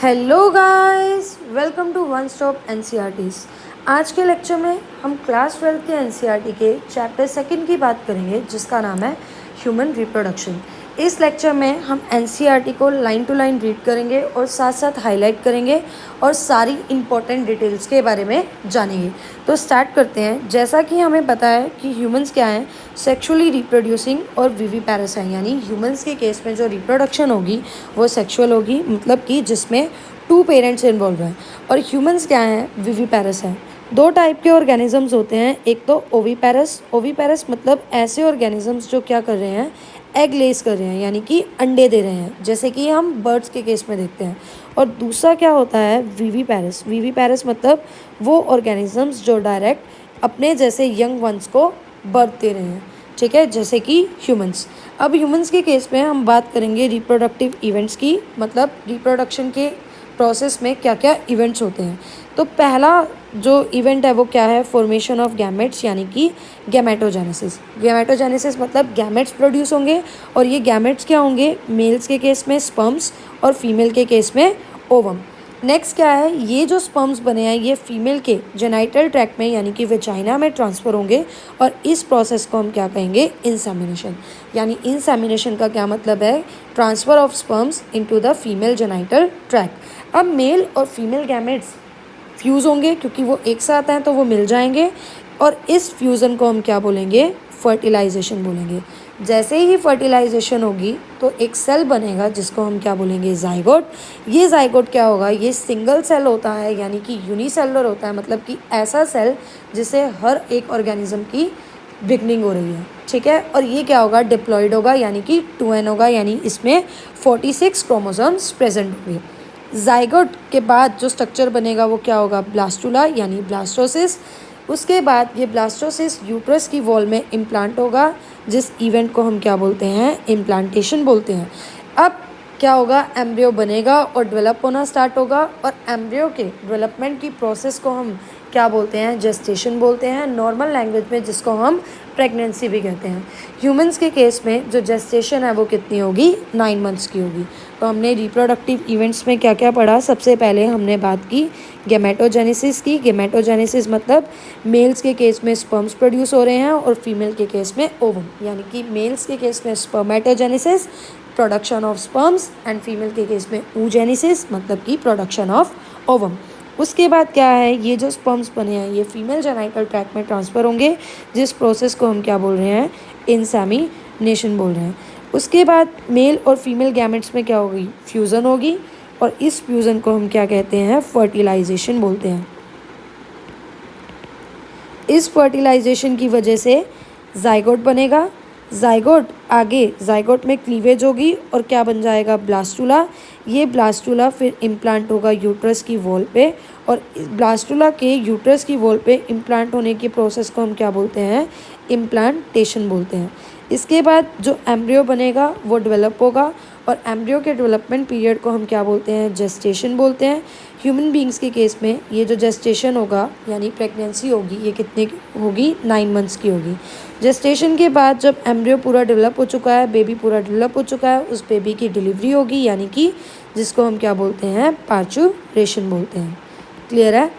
Hello guys, welcome to one stop NCERTs. आज के lecture में हम क्लास 12 के एनसीईआरटी के चैप्टर सेकंड की बात करेंगे, जिसका नाम है ह्यूमन रिप्रोडक्शन। इस लेक्चर में हम एनसीईआरटी को लाइन टू लाइन रीड करेंगे और साथ साथ हाईलाइट करेंगे और सारी इंपॉर्टेंट डिटेल्स के बारे में जानेंगे। तो स्टार्ट करते हैं। जैसा कि हमें पता है कि ह्यूमंस क्या हैं, सेक्सुअली रिप्रोड्यूसिंग और विविपैरस हैं, यानी ह्यूमंस के केस में जो रिप्रोडक्शन होगी वो सेक्सुअल होगी, मतलब कि जिसमें 2 पेरेंट्स इन्वॉल्व हैं। और ह्यूमंस क्या हैं, विविपैरस हैं। 2 टाइप के ऑर्गेनिजम्स होते हैं, एक तो ओविपैरस। ओविपैरस मतलब ऐसे ऑर्गेनिजम्स जो क्या कर रहे हैं, एग लेस कर रहे हैं, यानी कि अंडे दे रहे हैं, जैसे कि हम बर्ड्स के केस में देखते हैं। और दूसरा क्या होता है, विविपैरस। विविपैरस मतलब वो ऑर्गेनिजम्स जो डायरेक्ट अपने जैसे यंग वंस को बर्थ दे रहे हैं, ठीक है, जैसे कि ह्यूमंस। अब ह्यूमंस के केस में हम बात करेंगे रिप्रोडक्टिव इवेंट्स की, मतलब रिप्रोडक्शन के प्रोसेस में क्या क्या इवेंट्स होते हैं। तो पहला जो इवेंट है वो क्या है, फॉर्मेशन ऑफ गैमेट्स, यानी कि गैमेटोजेनेसिस। गैमेटोजेनेसिस मतलब गैमेट्स प्रोड्यूस होंगे, और ये गैमेट्स क्या होंगे, मेल्स के केस में स्पर्म्स और फीमेल के केस में ओवम। नेक्स्ट क्या है, ये जो स्पर्म्स बने हैं ये फीमेल के जेनाइटल ट्रैक्ट में, यानी कि वेजाइना में ट्रांसफ़र होंगे, और इस प्रोसेस को हम क्या कहेंगे, इंसेमिनेशन। यानी इंसेमिनेशन का क्या मतलब है, transfer of sperms into the female genital tract. अब मेल और फीमेल गैमेट्स फ्यूज़ होंगे, क्योंकि वो एक साथ हैं तो वो मिल जाएंगे, और इस फ्यूज़न को हम क्या बोलेंगे, फर्टिलाइजेशन बोलेंगे। जैसे ही फर्टिलाइजेशन होगी तो एक सेल बनेगा जिसको हम क्या बोलेंगे, जाइगोट। ये जाइगोट क्या होगा, ये सिंगल सेल होता है, यानी कि यूनिसेलुलर होता है, मतलब कि ऐसा सेल जिसे हर एक ऑर्गेनिज्म की बिगनिंग हो रही है, ठीक है। और ये क्या होगा, डिप्लॉयड होगा, यानी कि 2n होगा, यानी इसमें 46 क्रोमोसोम्स प्रेजेंट होंगे। जाइगोट के बाद जो स्ट्रक्चर बनेगा वो क्या होगा, ब्लास्टुला, यानी ब्लास्टोसिस। उसके बाद ये ब्लास्टोसिस यूट्रस की वॉल में इम्प्लांट होगा, जिस इवेंट को हम क्या बोलते हैं, इम्प्लांटेशन बोलते हैं। अब क्या होगा, एम्ब्रियो बनेगा और डेवलप होना स्टार्ट होगा, और एम्ब्रियो के डेवलपमेंट की प्रोसेस को हम क्या बोलते हैं, जेस्टेशन बोलते हैं, नॉर्मल लैंग्वेज में जिसको हम प्रेगनेंसी भी कहते हैं। ह्यूमंस के केस में जो जेस्टेशन है वो कितनी होगी, 9 मंथ्स की होगी। तो हमने रिप्रोडक्टिव इवेंट्स में क्या क्या पढ़ा, सबसे पहले हमने बात की गैमेटोजेनेसिस की। गैमेटोजेनेसिस मतलब मेल्स के केस में स्पर्म्स प्रोड्यूस हो रहे हैं और फीमेल के केस में ओवम, यानी कि मेल्स के केस में spermatogenesis, production of sperms, and female के केस में oogenesis मतलब कि प्रोडक्शन ऑफ ओवम। उसके बाद क्या है, ये जो स्पर्म्स बने हैं ये फीमेल जेनाइटल ट्रैक्ट में ट्रांसफ़र होंगे, जिस प्रोसेस को हम क्या बोल रहे हैं, इंसेमिनेशन बोल रहे हैं। उसके बाद मेल और फीमेल गैमेट्स में क्या होगी, फ्यूज़न होगी, और इस फ्यूज़न को हम क्या कहते हैं, फर्टिलाइजेशन बोलते हैं। इस फर्टिलाइजेशन की वजह से जाइगोट बनेगा। जाइगोट आगे, जाइगोट में क्लीवेज होगी और क्या बन जाएगा, ब्लास्टुला। ये ब्लास्टुला फिर इम्प्लांट होगा यूट्रस की वॉल पे, और ब्लास्टुला के यूट्रस की वॉल पे इम्प्लांट होने की प्रोसेस को हम क्या बोलते हैं, इम्प्लांटेशन बोलते हैं। इसके बाद जो एम्ब्रियो बनेगा वो डेवलप होगा, और एम्ब्रियो के डेवलपमेंट पीरियड को हम क्या बोलते हैं, जेस्टेशन बोलते हैं। ह्यूमन बींग्स के केस में ये जो जेस्टेशन होगा, यानी प्रेगनेंसी होगी, ये कितने की होगी, 9 मंथ्स की होगी। जेस्टेशन के बाद जब एम्ब्रियो पूरा डेवलप हो चुका है, बेबी पूरा डेवलप हो चुका है, उस बेबी की डिलीवरी होगी, यानी कि जिसको हम क्या बोलते हैं, पार्चुरेशन बोलते हैं। क्लियर है।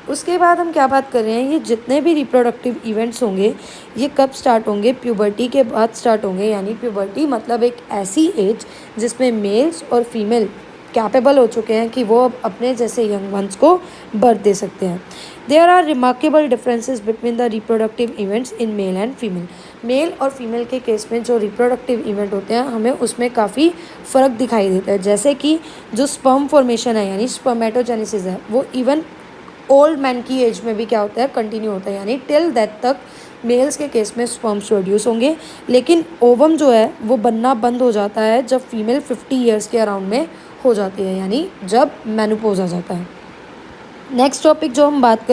उसके बाद हम क्या बात कर रहे हैं, ये जितने भी रिप्रोडक्टिव इवेंट्स होंगे ये कब स्टार्ट होंगे, प्यूबर्टी के बाद स्टार्ट होंगे। यानी प्यूबर्टी मतलब एक ऐसी एज जिसमें मेल्स और फीमेल कैपेबल हो चुके हैं कि वो अब अपने जैसे यंग वंस को बर्थ दे सकते हैं। There are remarkable differences between the reproductive events in male and female. Male और फीमेल के केस में जो रिप्रोडक्टिव इवेंट होते हैं हमें उसमें काफ़ी फ़र्क दिखाई देता है। जैसे कि जो स्पर्म फॉर्मेशन है, यानी स्पर्मेटोजेनेसिस है, वो इवन ओल्ड मैन की एज में भी क्या होता है, कंटिन्यू होता है, यानी टिल डेथ तक मेल्स के केस में स्पर्म्स प्रोड्यूस होंगे। लेकिन ओवम जो है वो बनना बंद हो जाता है जब फीमेल 50 ईयर्स के अराउंड में हो जाती है, यानी जब मेनोपॉज आ जाता है। नेक्स्ट टॉपिक जो हम बात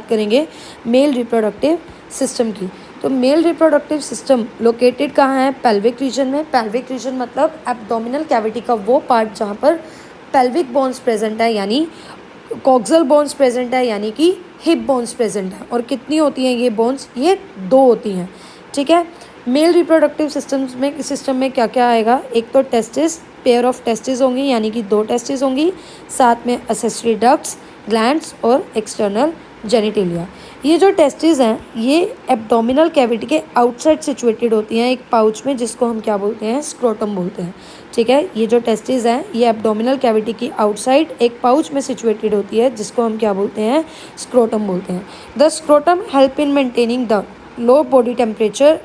करेंगे मेल रिप्रोडक्टिव सिस्टम की। तो मेल रिप्रोडक्टिव सिस्टम लोकेटेड कहाँ है, पेल्विक रीजन में। पेल्विक रीजन मतलब एब्डोमिनल कैविटी का वो पार्ट जहाँ पर पेल्विक बोन्स प्रेजेंट है, यानी कॉक्सल बोन्स प्रेजेंट है, यानी कि हिप बोन्स प्रेजेंट है। और कितनी होती हैं ये बोन्स, ये 2 होती हैं, ठीक है। मेल रिप्रोडक्टिव सिस्टम में क्या क्या आएगा, एक तो टेस्टिस, पेयर ऑफ टेस्टिस होंगी यानी कि 2 टेस्टिस होंगी, साथ में एसेसरी डक्ट्स, ग्लैंड्स और एक्सटर्नल जेनिटेलिया। ये जो टेस्टिस हैं ये एब्डोमिनल कैविटी के आउटसाइड सिचुएटेड होती हैं एक पाउच में, जिसको हम क्या बोलते हैं, स्क्रोटम बोलते हैं। ठीक है, ये जो टेस्टिस हैं ये एब्डोमिनल कैविटी की आउटसाइड एक पाउच में सिचुएटेड होती है, जिसको हम क्या बोलते हैं, स्क्रोटम बोलते हैं। The scrotum help in maintaining the low body temperature.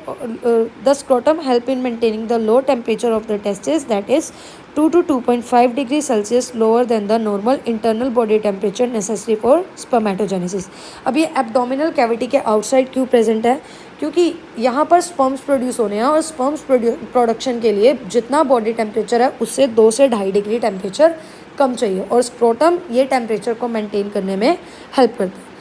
The scrotum help in maintaining the low temperature of the testes, that is 2 to 2.5 degrees Celsius lower than the normal internal body temperature necessary for spermatogenesis। अब ये abdominal cavity के outside क्यों present है, क्योंकि यहाँ पर sperms produce होने हैं और स्पर्म्स प्रोडक्शन के लिए जितना बॉडी टेम्परेचर है उससे 2 से 2.5 डिग्री टेम्परेचर कम चाहिए, और स्क्रोटम ये टेम्परेचर को मेंटेन करने में हेल्प करता है।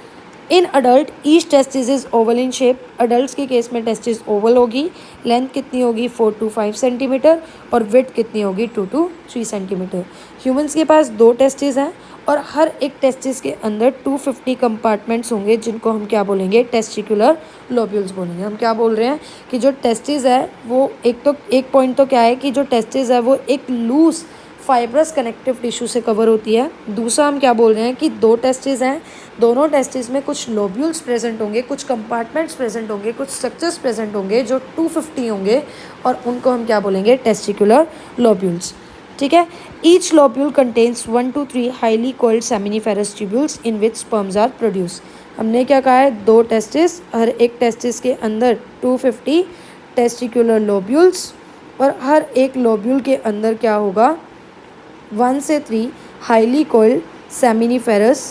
In adult each testis is oval in shape. Adult के केस में टेस्टिस ओवल होगी, लेंथ कितनी होगी 4 to 5 सेंटीमीटर और विड्थ कितनी होगी 2 to 3 सेंटीमीटर। ह्यूमंस के पास 2 टेस्टिस हैं और हर एक टेस्टिस के अंदर 250 कंपार्टमेंट्स होंगे, जिनको हम क्या बोलेंगे, टेस्टिकुलर लोब्यूल्स बोलेंगे। हम क्या बोल रहे हैं कि जो टेस्टिस है वो एक पॉइंट तो क्या है कि जो टेस्टिस है वो एक लूज फाइब्रस कनेक्टिव टिश्यू से कवर होती है। दूसरा हम क्या बोल रहे हैं कि 2 टेस्टिस हैं, दोनों टेस्टिस में कुछ लोब्यूल्स प्रेजेंट होंगे, कुछ कंपार्टमेंट्स प्रेजेंट होंगे, कुछ स्ट्रक्चर्स प्रेजेंट होंगे जो 250 होंगे, और उनको हम क्या बोलेंगे, टेस्टिकुलर लोब्यूल्स। ठीक है, each lobule contains 1 to 3 highly coiled seminiferous tubules in which sperms are produce. हमने क्या कहा है, 2 टेस्टिस, हर एक टेस्टिस के अंदर 250 टेस्टिकुलर लोब्यूल्स, और हर एक लोब्यूल के अंदर क्या होगा, 1 से 3 highly coiled seminiferous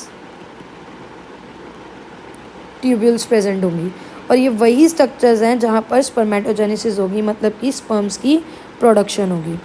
tubules present होंगी, और ये वही स्ट्रक्चर्स हैं जहाँ पर स्पर्मेटोजेनेसिस होगी, मतलब कि स्पर्म्स की प्रोडक्शन होगी।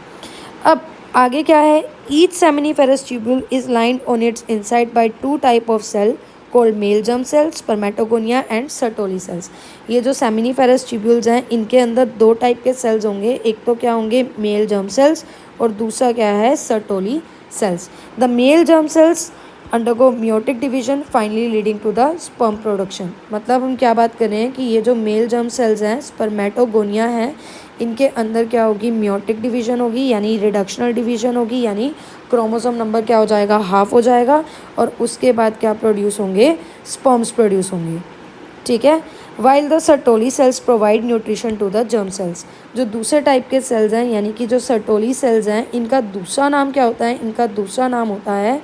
अब आगे क्या है, each seminiferous tubule is lined on its inside by 2 type of cell called male germ cells, spermatogonia and Sertoli cells. ये जो सेमिनिफेरस ट्यूब्यूल्स हैं इनके अंदर 2 टाइप के सेल्स होंगे, एक तो क्या होंगे, मेल जर्म सेल्स, और दूसरा क्या है, Sertoli cells. The male germ cells undergo meiotic division finally leading to the sperm production. मतलब हम क्या बात कर रहे हैं कि ये जो मेल जर्म सेल्स हैं, स्पर्मेटोगोनिया हैं, इनके अंदर क्या होगी, मियोटिक डिवीजन होगी, यानी रिडक्शनल डिवीजन होगी, यानी क्रोमोसोम नंबर क्या हो जाएगा, हाफ हो जाएगा, और उसके बाद क्या प्रोड्यूस होंगे, स्पर्म्स प्रोड्यूस होंगे। ठीक है, while the Sertoli cells provide nutrition to the germ cells. जो दूसरे टाइप के सेल्स हैं यानी कि जो सर्टोली सेल्स हैं, इनका दूसरा नाम क्या होता है, इनका दूसरा नाम होता है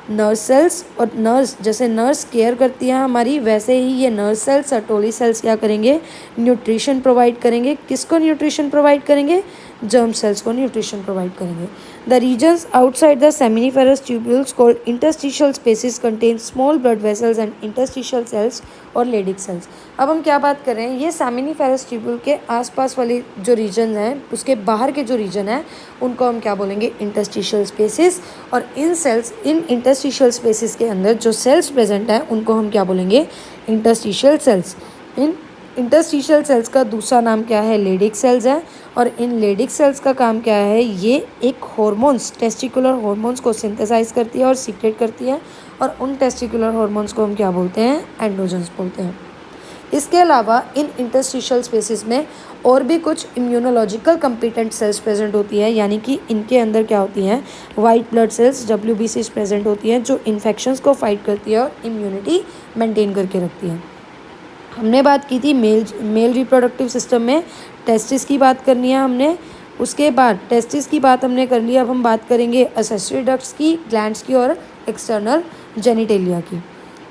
नर्स सेल्स। और नर्स, जैसे नर्स केयर करती है हमारी, वैसे ही ये नर्स सेल्स, सर्टोली सेल्स क्या करेंगे, न्यूट्रिशन प्रोवाइड करेंगे। किसको न्यूट्रिशन प्रोवाइड करेंगे, जर्म सेल्स को न्यूट्रिशन प्रोवाइड करेंगे। The regions outside the seminiferous tubules called interstitial spaces contain small blood vessels and interstitial cells और लेडिक सेल्स। अब हम क्या बात कर रहे हैं, ये सेमिनिफेरस ट्यूब्यूल के आसपास वाली जो रीजन हैं, उसके बाहर के जो रीजन है, उनको हम क्या बोलेंगे, इंटरस्टिशियल स्पेसिस। और इन इंटरस्टिशियल स्पेसिस के अंदर जो सेल्स प्रेजेंट हैं उनको हम क्या बोलेंगे, इंटरस्टिशियल सेल्स। इन इंटरस्टिशियल सेल्स का दूसरा नाम क्या है, लेडिक सेल्स है। और इन लेडिक सेल्स का काम क्या है, ये एक हॉर्मोन्स, टेस्टिकुलर हॉर्मोन्स को सिंथेसाइज करती है और सीक्रेट करती है, और उन टेस्टिकुलर हॉर्मोन्स को हम क्या बोलते हैं, एंड्रोजन्स बोलते हैं। इसके अलावा इन इंटरस्टिशियल स्पेसिस में और भी कुछ इम्यूनोलॉजिकल कंपिटेंट सेल्स प्रेजेंट होती है, यानी कि इनके अंदर क्या होती हैं, white blood cells, WBCs present होती हैं, जो इन्फेक्शंस को फाइट करती है और इम्यूनिटी मेंटेन करके रखती है। हमने बात की थी मेल रिप्रोडक्टिव सिस्टम में टेस्टिस की बात करनी है हमने, उसके बाद टेस्टिस की बात हमने कर ली। अब हम बात करेंगे एसेसरी डक्ट्स की, ग्लैंड्स की और एक्सटर्नल जेनिटेलिया की।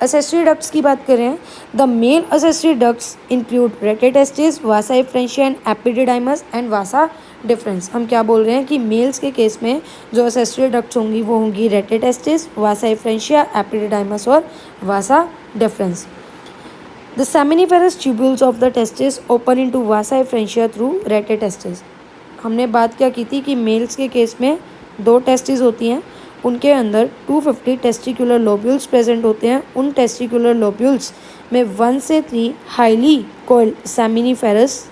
एसेसरी डक्ट्स की बात करें, the male accessory ducts include rete testis, vasa efferentia and epididymis and vasa deferens. हम क्या बोल रहे हैं कि मेल्स के केस में जो एसेसरी डक्ट्स होंगी वो होंगी रेटेटेस्टिस, वासा एफ्रेंशिया, एपिडिडाइमस और वासा difference. The seminiferous tubules of the testis open into vasa efferentia through retetestis। हमने बात क्या की थी कि मेल्स के केस में 2 टेस्टिस होती हैं, उनके अंदर 250 टेस्टिकुलर लोब्यूल्स प्रेजेंट होते हैं। उन टेस्टिकुलर लोब्यूल्स में 1 से 3 highly coiled seminiferous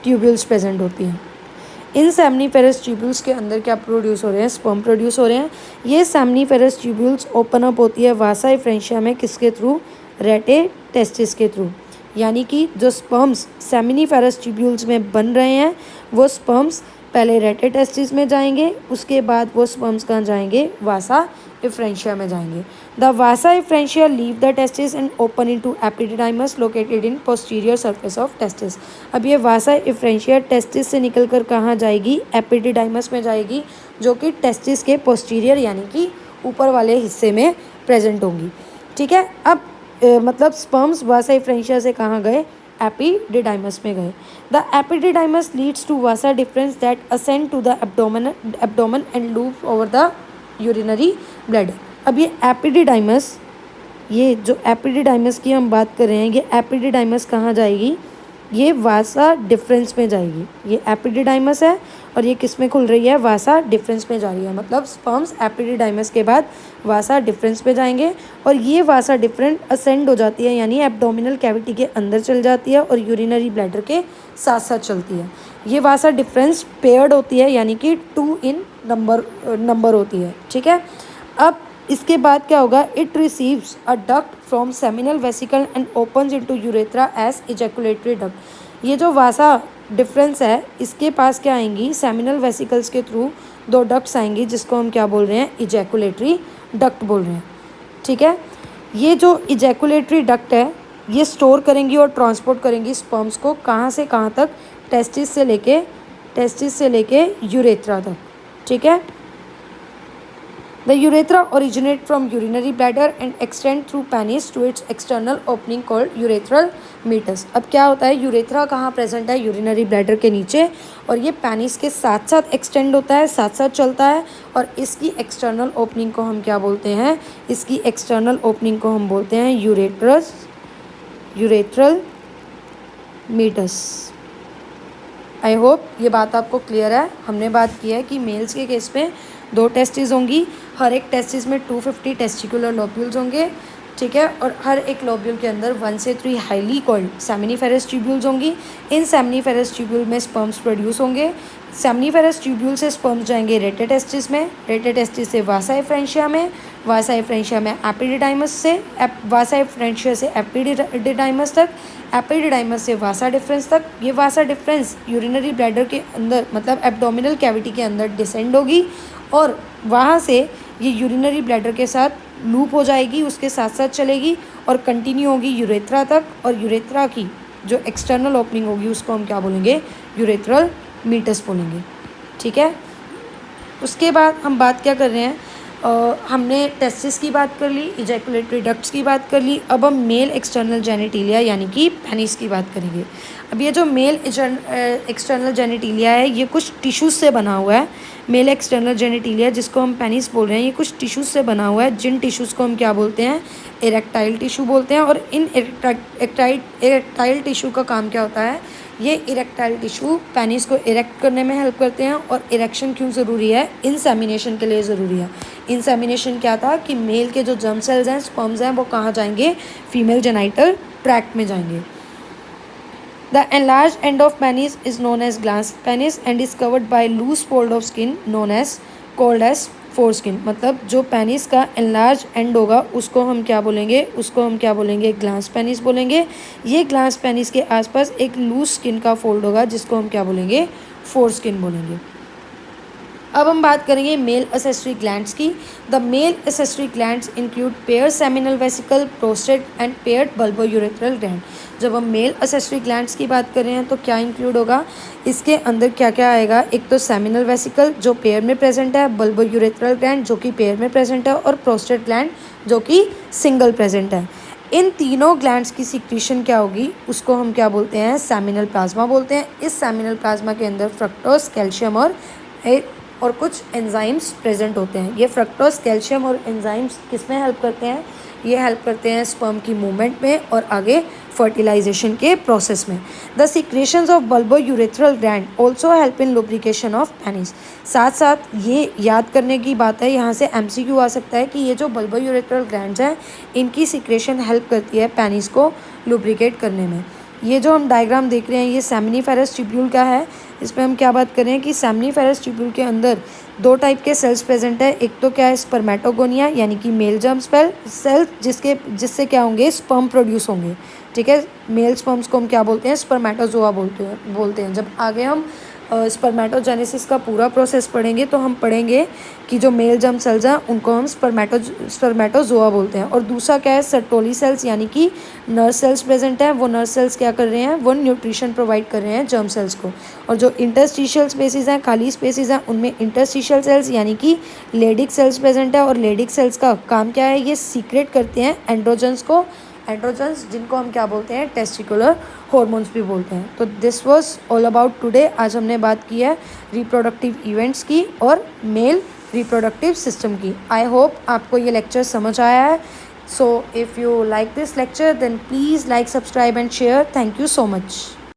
tubules present होती हैं। इन सेमिनिफेरस ट्यूब्यूल्स के अंदर क्या प्रोड्यूस हो रहे हैं, स्पर्म प्रोड्यूस हो रहे हैं। ये सेमिनिफेरस ट्यूब्यूल्स ओपन अप होती है वासा एफ्रेंशिया में, किसके थ्रू, रेटेटेस्टिस के थ्रू। यानी कि जो स्पर्म्स सेमिनिफेरस ट्यूब्यूल्स में बन रहे हैं वो स्पर्म्स पहले रेटे टेस्टिस में जाएंगे, उसके बाद वो स्पर्म्स कहाँ जाएंगे, वासा इफ्रेंशिया में जाएंगे। The Vasa इफ्रेंशिया leave the testis and open into epididymis located in posterior surface of testis. अब ये वासा इफ्रेंशिया टेस्टिस से निकलकर कहाँ जाएगी, एपिडिडाइमस में जाएगी, जो कि टेस्टिस के पोस्टीरियर यानी कि ऊपर वाले हिस्से में प्रेजेंट होंगी। ठीक है, अब मतलब स्पर्म्स वासा इफ्रेंशिया से कहाँ गए, एपिडिडाइमस में गए। The epididymis leads to vasa deferens that ascend to the abdomen and loop over the urinary bladder. अब ये एपिडिडाइमस, ये जो एपिडिडाइमस की हम बात कर रहे हैं, ये एपिडिडाइमस कहाँ जाएगी, ये वासा डिफरेंस में जाएगी। ये एपिडिडाइमस है और ये किस में खुल रही है, वासा डिफरेंस में जा रही है। मतलब स्पर्म्स एपिडिडाइमस के बाद वासा डिफरेंस पे जाएंगे और ये वासा डिफरेंट असेंड हो जाती है, यानी एब्डोमिनल कैविटी के अंदर चल जाती है और यूरिनरी ब्लैडर के साथ साथ चलती है। ये वासा डिफरेंस पेयर्ड होती है, यानी कि 2 इन नंबर होती है। ठीक है, अब इसके बाद क्या होगा, it receives a duct from seminal vesicle and opens into urethra as ejaculatory duct. ये जो वासा डिफरेंस है इसके पास क्या आएंगी, सेमिनल वेसिकल्स के थ्रू 2 डक्ट्स आएंगी, जिसको हम क्या बोल रहे हैं, इजैकुलेटरी डक्ट बोल रहे हैं। ठीक है, ये जो इजैकुलेटरी डक्ट है ये स्टोर करेंगी और ट्रांसपोर्ट करेंगी स्पर्म्स को कहाँ से कहाँ तक, टेस्टिस से लेके यूरेथ्रा तक। ठीक है, The urethra originate from urinary bladder and extend through penis to its external opening called urethral meatus। अब क्या होता है, यूरेथ्रा कहाँ प्रेजेंट है, यूरिनरी ब्लैडर के नीचे, और ये पेनिस के साथ साथ एक्सटेंड होता है, साथ साथ चलता है, और इसकी एक्सटर्नल ओपनिंग को हम क्या बोलते हैं, इसकी एक्सटर्नल ओपनिंग को हम बोलते हैं यूरेथ्रल मीटस। आई होप ये बात आपको क्लियर है। हमने बात की है कि मेल्स के केस में 2 टेस्टिस होंगी, हर एक टेस्टिस में 250 टेस्टिकुलर लोब्यूल्स होंगे। ठीक है, और हर एक लोब्यूल के अंदर 1 से 3 हाईली कॉल्ड सेमिनिफेरस ट्यूब्यूल्स होंगी। इन सेमिनिफेरस ट्यूब्यूल में स्पर्म्स प्रोड्यूस होंगे। सेमिनिफेरस ट्यूब्यूल से स्पर्म्स जाएंगे रेटे टेस्टिस में, रेटे टेस्टिस से वासा इफ्रेंशिया में, वासा इफ्रेंशिया में एपिडिडाइमस से, वासा इफ्रेंशिया से एपिडिडाइमस तक, एपिडिडाइमस से वासा डिफरेंस तक। ये वासा डिफरेंस यूरिनरी ब्लैडर के अंदर मतलब एब्डोमिनल कैविटी के अंदर डिसेंड होगी और वहाँ से ये यूरिनरी ब्लैडर के साथ लूप हो जाएगी, उसके साथ साथ चलेगी और कंटिन्यू होगी यूरेथ्रा तक। और यूरेथ्रा की जो एक्सटर्नल ओपनिंग होगी उसको हम क्या बोलेंगे, यूरेथ्रल मीटस बोलेंगे। ठीक है, उसके बाद हम बात क्या कर रहे हैं, हमने टेस्टिस की बात कर ली, इजैकुलेटरी डक्ट्स की बात कर ली। अब हम मेल एक्सटर्नल जेनिटिलिया यानी कि पेनिस की बात करेंगे। अब ये जो मेल एक्सटर्नल जेनिटिलिया है ये कुछ टिश्यूज से बना हुआ है। मेल एक्सटर्नल जेनिटिलिया जिसको हम पेनिस बोल रहे हैं ये कुछ टिश्यूज से बना हुआ है, जिन टिश्यूज़ को हम क्या बोलते हैं, इरेक्टाइल टिश्यू बोलते हैं। और इन इरेक्टाइल टिश्यू का काम क्या होता है, ये इरेक्टाइल टिश्यू पेनिस को इरेक्ट करने में हेल्प करते हैं। और इरेक्शन क्यों ज़रूरी है, इंसेमिनेशन के लिए ज़रूरी है। इंसेमिनेशन क्या था कि मेल के जो जर्म सेल्स हैं, स्पर्म्स हैं, वो कहाँ जाएंगे, फीमेल जेनाइटल ट्रैक्ट में जाएंगे। The enlarged end of penis is known as glans penis and is covered by loose fold of skin known as called as foreskin। मतलब जो पेनिस का enlarged end होगा उसको हम क्या बोलेंगे, ग्लांस पेनिस बोलेंगे। ये ग्लांस पेनिस के आसपास एक लूज स्किन का फोल्ड होगा जिसको हम क्या बोलेंगे, फोरस्किन बोलेंगे। अब हम बात करेंगे मेल एसेसरी ग्लैंड्स की। The male accessory glands include pair seminal vesicle, prostate and paired bulbourethral gland. जब हम मेल एसेसरी ग्लैंड्स की बात कर रहे हैं तो क्या इंक्लूड होगा, इसके अंदर क्या क्या आएगा, एक तो सेमिनल वेसिकल जो पेयर में प्रेजेंट है, बल्बोयूरेथ्रल ग्लैंड जो कि पेयर में प्रेजेंट है, और प्रोस्टेट ग्लैंड जो कि सिंगल प्रेजेंट है। इन तीनों ग्लैंड्स की सिक्रीशन क्या होगी, उसको हम क्या बोलते हैं, सेमिनल प्लाज्मा बोलते हैं। इस सेमिनल प्लाज्मा के अंदर फ्रक्टोज, कैल्शियम और कुछ एंजाइम्स प्रेजेंट होते हैं। ये फ्रक्टोज, कैल्शियम और एंजाइम्स किस में हेल्प करते हैं, ये हेल्प करते हैं स्पर्म की मूवमेंट में और आगे फर्टिलाइजेशन के प्रोसेस में। The secretions of bulbourethral gland also help in lubrication of penis. साथ साथ ये याद करने की बात है, यहाँ से MCQ आ सकता है कि ये जो बल्बोयूरेथ्रल ग्लैंड्स हैं इनकी सिक्रेशन हेल्प करती है पेनिस को लुब्रिकेट करने में। ये जो हम डायग्राम देख रहे हैं ये सेमिनिफेरस ट्यूब्यूल का है। इस पर हम क्या बात कर रहे हैं कि सेमिनिफेरस ट्यूब्यूल के अंदर 2 टाइप के सेल्स प्रेजेंट है। एक तो क्या है स्पर्मेटोगोनिया यानी कि मेल जर्म सेल जिससे क्या होंगे स्पर्म प्रोड्यूस होंगे। ठीक है, मेल स्पर्म्स को हम क्या बोलते हैं स्पर्मेटोजोआ बोलते हैं। जब आगे हम स्पर्मेटोजेनेसिस का पूरा प्रोसेस पढ़ेंगे तो हम पढ़ेंगे कि जो मेल जर्म सेल्स हैं उनको हम स्पर्मेटोजोआ बोलते हैं। और दूसरा क्या है सर्टोली सेल्स यानी कि नर्व सेल्स प्रेजेंट हैं। वो नर्व सेल्स क्या कर रहे हैं वो न्यूट्रिशन प्रोवाइड कर रहे हैं जर्म सेल्स को। और जो इंटरस्टिशियल स्पेसिस हैं खाली स्पेसिस हैं उनमें इंटरस्टिशियल सेल्स यानी कि लेडिक सेल्स प्रेजेंट है। और लेडिक सेल्स का काम क्या है ये सीक्रेट करते हैं एंड्रोजन्स जिनको हम क्या बोलते हैं टेस्टिकुलर हॉर्मोन्स भी बोलते हैं। तो this was all about today. आज हमने बात की है रिप्रोडक्टिव इवेंट्स की और मेल रिप्रोडक्टिव सिस्टम की। आई होप आपको ये लेक्चर समझ आया है। So if you like this lecture then please like subscribe and share. Thank you so much.